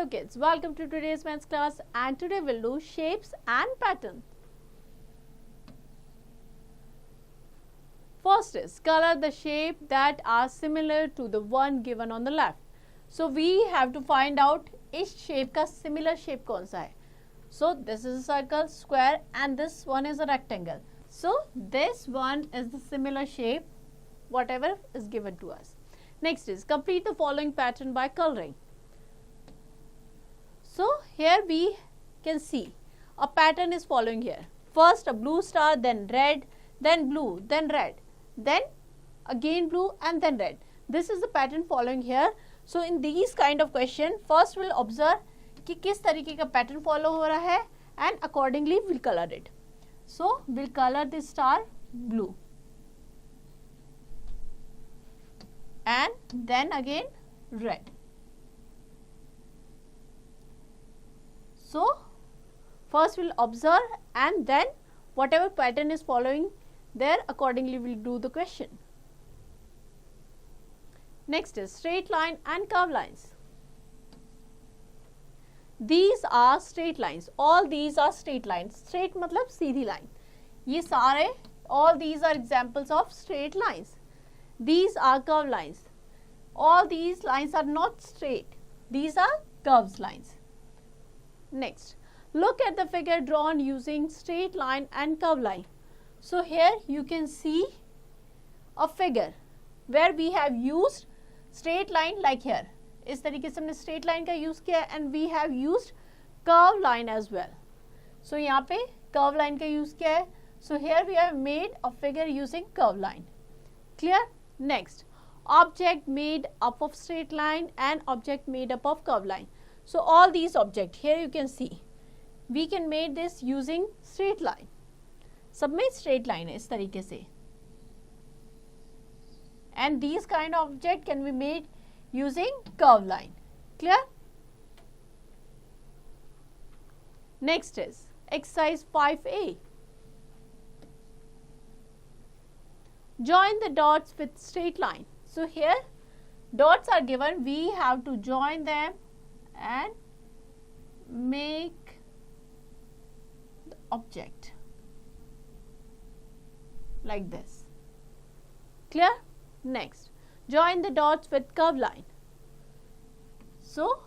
Hello kids, welcome to today's maths class, and today we'll do shapes and patterns. First is color the shape that are similar to the one given on the left. So we have to find out इस shape का similar shape कौन सा है. So this is a circle, square, and this one is a rectangle. So this one is the similar shape whatever is given to us. Next is complete the following pattern by coloring. So here we can see a pattern is following here. First a blue star, then red, then blue, then red, then again blue and then red. This is the pattern following here. So in these kind of question, first we'll observe कि किस तरीके का pattern follow हो रहा है and accordingly we'll color it. So we'll color this star blue and then again red. So first we'll observe and then whatever pattern is following there, accordingly we'll do the question. Next is straight line and curved lines. These are straight lines. All these are straight lines. Straight मतलब सीधी line. ये सारे all these are examples of straight lines. These are curved lines. All these lines are not straight. These are curved lines. Next, look at the figure drawn using straight line and curved line. So here you can see a figure where we have used straight line like here. इस तरीके से हमने straight line का use किया and we have used curved line as well. So यहाँ पे curved line का use किया है. So here we have made a figure using curved line. Clear? Next, object made up of straight line and object made up of curved line. So all these objects here you can see we can make this using straight line. सब में straight line है इस तरीके से. And these kind of object can be made using curved line. Clear? Next is exercise 5A. Join the dots with straight line. So here dots are given, we have to join them and make the object like this. Clear? Next, join the dots with curved line. So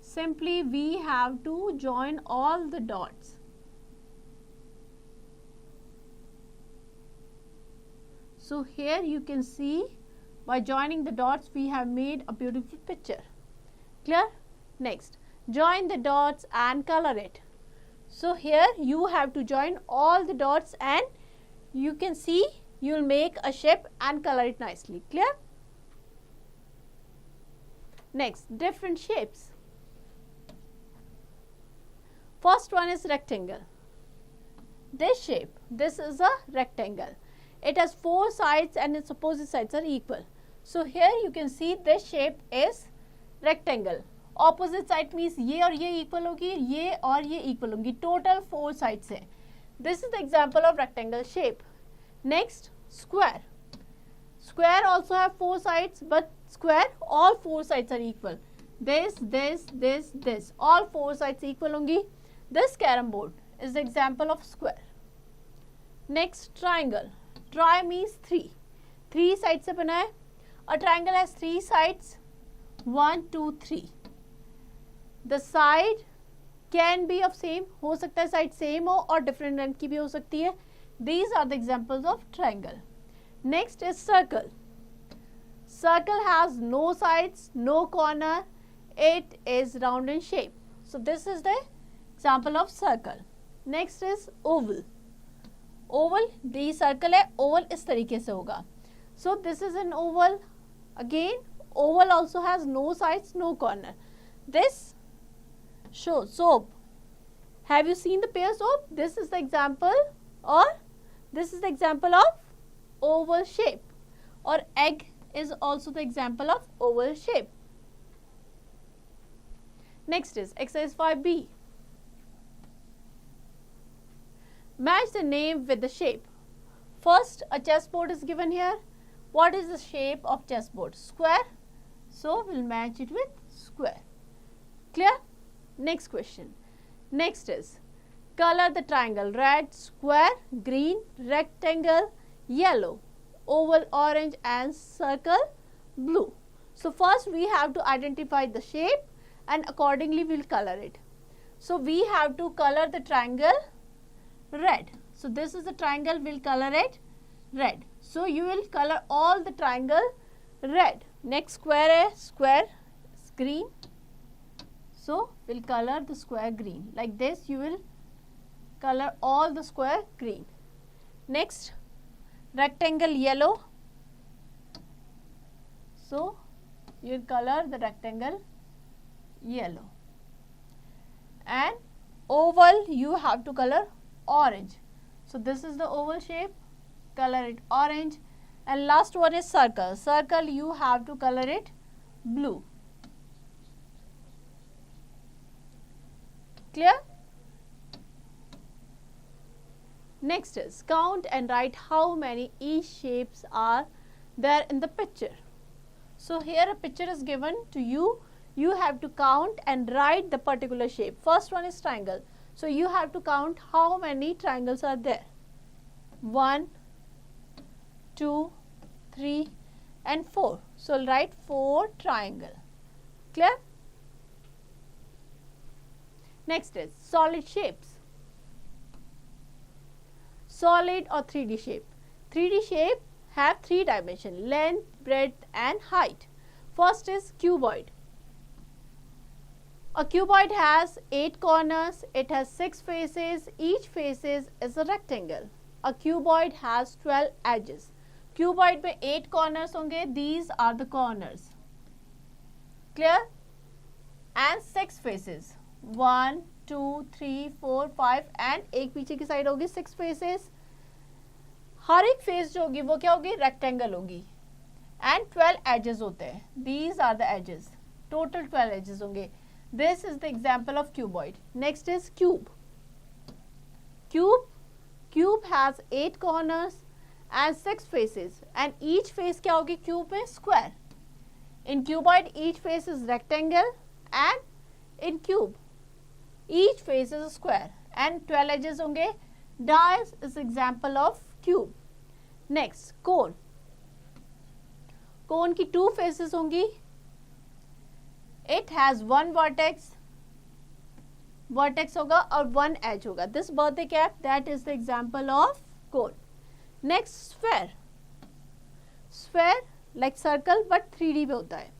simply we have to join all the dots. So here you can see by joining the dots we have made a beautiful picture. Clear? Next, join the dots and color it. So here you have to join all the dots and you can see you will make a shape and color it nicely. Clear? Next, different shapes. First one is rectangle. This shape, this is a rectangle. It has four sides and its opposite sides are equal. So here you can see this shape is rectangle. Opposite side means ये और ये equal होगी, ये और ये equal होंगी. Total four sides है. This is the example of rectangle shape. Next, square. Square also have four sides, but square all four sides are equal. This, all four sides equal होंगी. This carom board is the example of square. Next, triangle. Tri means three. Three sides से बना है. A triangle has three sides. 1, 2, 3. The side can be of same. हो सकता है side same हो और different run की भी हो सकती है. These are the examples of triangle. Next is circle. Circle has no sides, no corner. It is round in shape. So this is the example of circle. Next is oval. Oval, the circle है, oval इस तरीके से होगा. So this is an oval. Again, oval also has no sides, no corner. This shows soap. Have you seen the pear soap? This is the example, or this is the example of oval shape, or egg is also the example of oval shape. Next is exercise 5B. Match the name with the shape. First, a chessboard is given here. What is the shape of chessboard? Square. So we'll match it with square. Clear? Next question. Next is color the triangle red, square, green, rectangle, yellow, oval, orange and circle, blue. So first we have to identify the shape and accordingly we will color it. So we have to color the triangle red. So this is the triangle, we will color it red. So you will color all the triangle red. Next square is green. So we will color the square green. Like this you will color all the square green. Next rectangle yellow. So you will color the rectangle yellow. And oval you have to color orange. So this is the oval shape, color it orange. And last one is circle. Circle you have to color it blue. Clear? Next is count and write how many each shapes are there in the picture. So here a picture is given to you. You have to count and write the particular shape. First one is triangle. So you have to count how many triangles are there. 1, 2, 3 and 4. So I'll write 4 triangle. Clear? Next is solid shapes. Solid or 3D shape. 3D shape have 3 dimensions: length, breadth and height. First is cuboid. A cuboid has 8 corners. It has 6 faces. Each faces is a rectangle. A cuboid has 12 edges. Cuboid में 8 corners होंगे. These are the corners. Clear? And 6 faces. 1, 2, 3, 4, 5 and एक पीछे की side होगी 6 faces. हर एक face जो होगी वो क्या होगी? रेक्टेंगल होगी. एंड 12 एजेस होते हैं. These are the edges. Total 12 edges होंगे. This is the example of cuboid. Next is cube. Cube has 8 corners and 6 faces and each face क्या होगी क्यूब में? Square. In cuboid each face is rectangle and in cube each face is square and 12 edges होंगे. Dice is example of cube. Next cone. Cone की 2 faces होंगी. It has 1 vertex होगा और 1 edge होगा. This birthday cap that is the example of cone. Next sphere. Sphere like circle but 3D में होता है.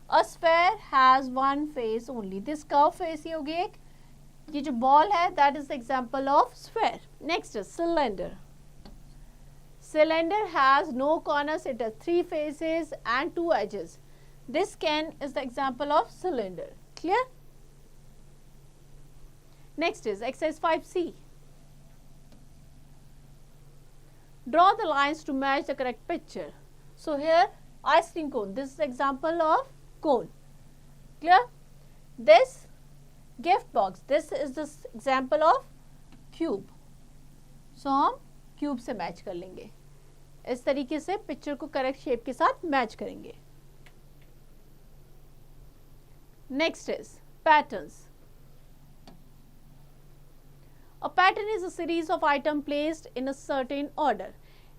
A sphere has 1 face only. This curve face ही होगी एक. ये जो बॉल है that is the example of sphere. Next is cylinder. Cylinder has no corners. It has 3 faces and 2 edges. This can is the example of cylinder. Clear? Next is exercise 5C. Draw the lines to match the correct picture. So here ice cream cone. This is the example of cone. Clear? This gift box. This is the example of cube. So हम cube से match कर लेंगे. इस तरीके से picture को correct shape के साथ मैच करेंगे. Next is patterns. A pattern is a series of item placed in a certain order.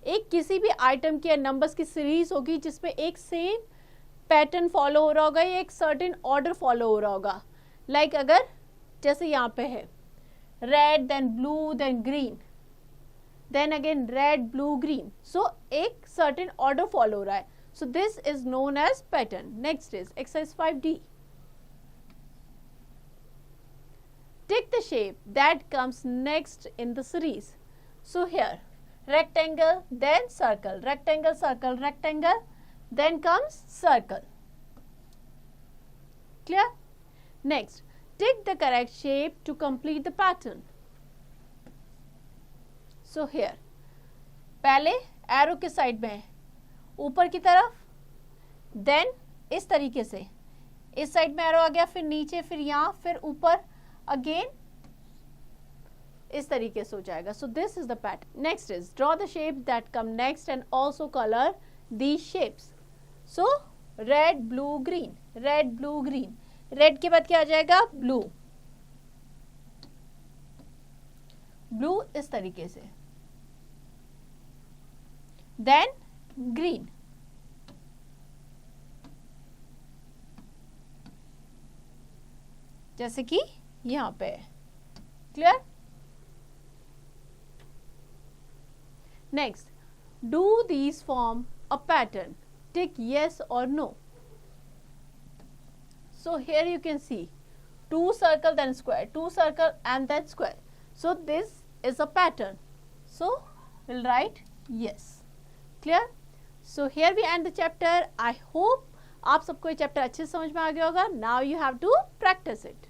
एक किसी भी आइटम की नंबर्स की सीरीज होगी जिसमें एक सेम पैटर्न फॉलो हो रहा होगा या एक सर्टेन ऑर्डर फॉलो हो रहा होगा. लाइक अगर जैसे यहाँ पे है red then blue then green then again red, blue, green. So एक certain order follow हो रहा है. So this is known as pattern. Next is exercise 5D. Take the shape that comes next in the series. So here rectangle, then circle, rectangle, circle, rectangle, then comes circle. Clear? Next, take the correct shape to complete the pattern. So here पहले arrow के side में है ऊपर की तरफ, then इस तरीके से इस साइड में एरो आ गया, फिर नीचे, फिर यहाँ, फिर ऊपर, अगेन इस तरीके से हो जाएगा. So this is the pattern. Next is draw the shape that come next and also colour these shapes. So red, blue, green, red, blue, green. Red के बाद क्या आ जाएगा, ब्लू, ब्लू इस तरीके से, देन ग्रीन, जैसे कि यहां पे, clear. Next, do these form a pattern, tick yes or no. So here you can see 2 circle then square, 2 circle and then square. So this is a pattern. So we'll write yes. Clear? So here we end the chapter. I hope आप सबको ये chapter अच्छे से समझ में आ गया होगा. Now you have to practice it.